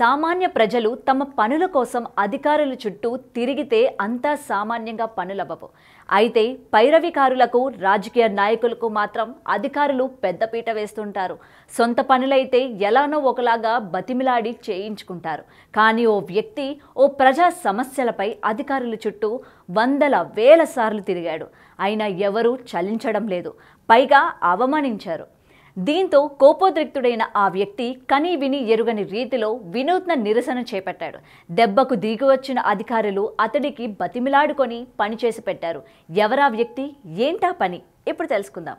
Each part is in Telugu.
సామాన్య ప్రజలు తమ పనుల కోసం అధికారుల చుట్టూ తిరిగితే అంతా సామాన్యంగా పనులవ్వవు. అయితే పైరవికారులకు, రాజకీయ నాయకులకు మాత్రం అధికారులు పెద్దపీట వేస్తుంటారు. సొంత పనులైతే ఎలానో ఒకలాగా బతిమిలాడి చేయించుకుంటారు. కానీ ఓ వ్యక్తి ఓ ప్రజా సమస్యలపై అధికారుల చుట్టూ వందల వేల సార్లు తిరిగాడు. అయినా ఎవరూ చలించడం లేదు, పైగా అవమానించారు. దీంతో కోపోద్రిక్తుడైన ఆ వ్యక్తి కనీ విని ఎరుగని రీతిలో వినూత్న నిరసన చేపట్టాడు. దెబ్బకు దిగివచ్చిన అధికారులు అతడికి బతిమిలాడుకొని పని చేసి పెట్టారు. ఎవరా వ్యక్తి, ఏంటా పని, ఇప్పుడు తెలుసుకుందాం.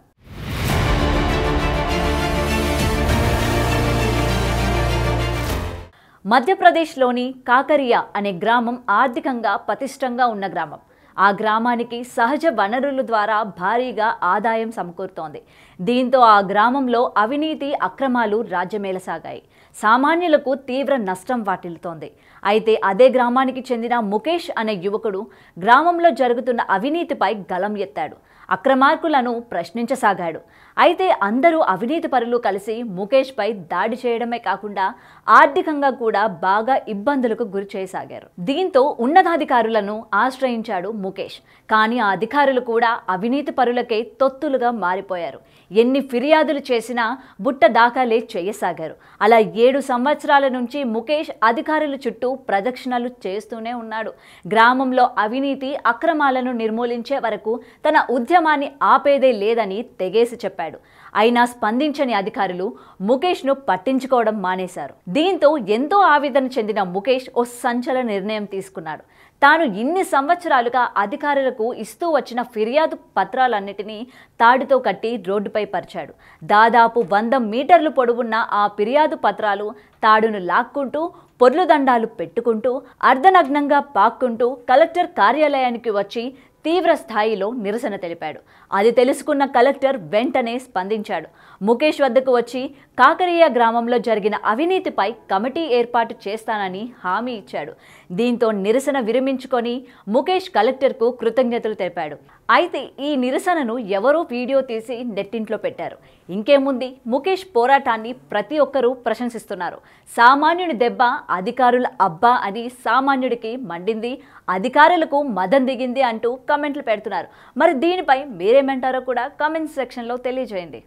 మధ్యప్రదేశ్లోని కాకరియా అనే గ్రామం ఆర్థికంగా పటిష్టంగా ఉన్న గ్రామం. ఆ గ్రామానికి సహజ వనరుల ద్వారా భారీగా ఆదాయం సమకూరుతోంది. దీంతో ఆ గ్రామంలో అవినీతి, అక్రమాలు రాజ్యమేలసాగాయి. సామాన్యులకు తీవ్ర నష్టం వాటిల్లుతోంది. అయితే అదే గ్రామానికి చెందిన ముఖేష్ అనే యువకుడు గ్రామంలో జరుగుతున్న అవినీతిపై గళం ఎత్తాడు. అక్రమార్కులను ప్రశ్నించసాగాడు. అయితే అందరూ అవినీతి పరులు కలిసి ముఖేష్పై దాడి చేయడమే కాకుండా ఆర్థికంగా కూడా బాగా ఇబ్బందులకు గురి చేయసాగారు. దీంతో ఉన్నతాధికారులను ఆశ్రయించాడు ముఖేష్. కానీ ఆ అధికారులు కూడా అవినీతి పరులకే తొత్తులుగా మారిపోయారు. ఎన్ని ఫిర్యాదులు చేసినా బుట్ట దాఖలే చేయసాగారు. అలా 7 సంవత్సరాల నుంచి ముఖేష్ అధికారుల చుట్టూ ప్రదక్షిణలు చేస్తూనే ఉన్నాడు. గ్రామంలో అవినీతి, అక్రమాలను నిర్మూలించే వరకు తన ఉద్యమాన్ని ఆపేదే లేదని తెగేసి చెప్పాడు. అయినా స్పందించని అధికారులు ముఖేష్ను పట్టించుకోవడం మానేశారు. దీంతో ఎంతో ఆవేదన చెందిన ముఖేష్ ఓ సంచలన నిర్ణయం తీసుకున్నాడు. తాను ఇన్ని సంవత్సరాలుగా అధికారులకు ఇస్తూ వచ్చిన ఫిర్యాదు పత్రాలన్నిటినీ తాడుతో కట్టి రోడ్డుపై పరిచాడు. దాదాపు 100 మీటర్లు పొడవున్న ఆ ఫిర్యాదు పత్రాలు తాడును లాక్కుంటూ, పొర్లుదండాలు పెట్టుకుంటూ, అర్ధనగ్నంగా పాక్కుంటూ కలెక్టర్ కార్యాలయానికి వచ్చి తీవ్ర స్థాయిలో నిరసన తెలిపాడు. అది తెలుసుకున్న కలెక్టర్ వెంటనే స్పందించాడు. ముఖేష్ వద్దకు వచ్చి కాకరియా గ్రామంలో జరిగిన అవినీతిపై కమిటీ ఏర్పాటు చేస్తానని హామీ ఇచ్చాడు. దీంతో నిరసన విరమించుకొని ముఖేష్ కలెక్టర్కు కృతజ్ఞతలు తెలిపాడు. అయితే ఈ నిరసనను ఎవరో వీడియో తీసి నెట్టింట్లో పెట్టారు. ఇంకేముంది, ముఖేష్ పోరాటాన్ని ప్రతి ఒక్కరూ ప్రశంసిస్తున్నారు. సామాన్యుడి దెబ్బ అధికారుల అబ్బా అని సామాన్యుడికి మండింది, అధికారులకు మదం దిగింది అంటూ కామెంట్లు పెడుతున్నారు. మరి దీనిపై మీరేమంటారో కూడా కామెంట్ సెక్షన్లో తెలియజేయండి.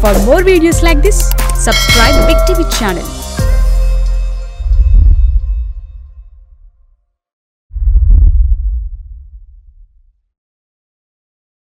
For more videos like this, subscribe Big TV channel.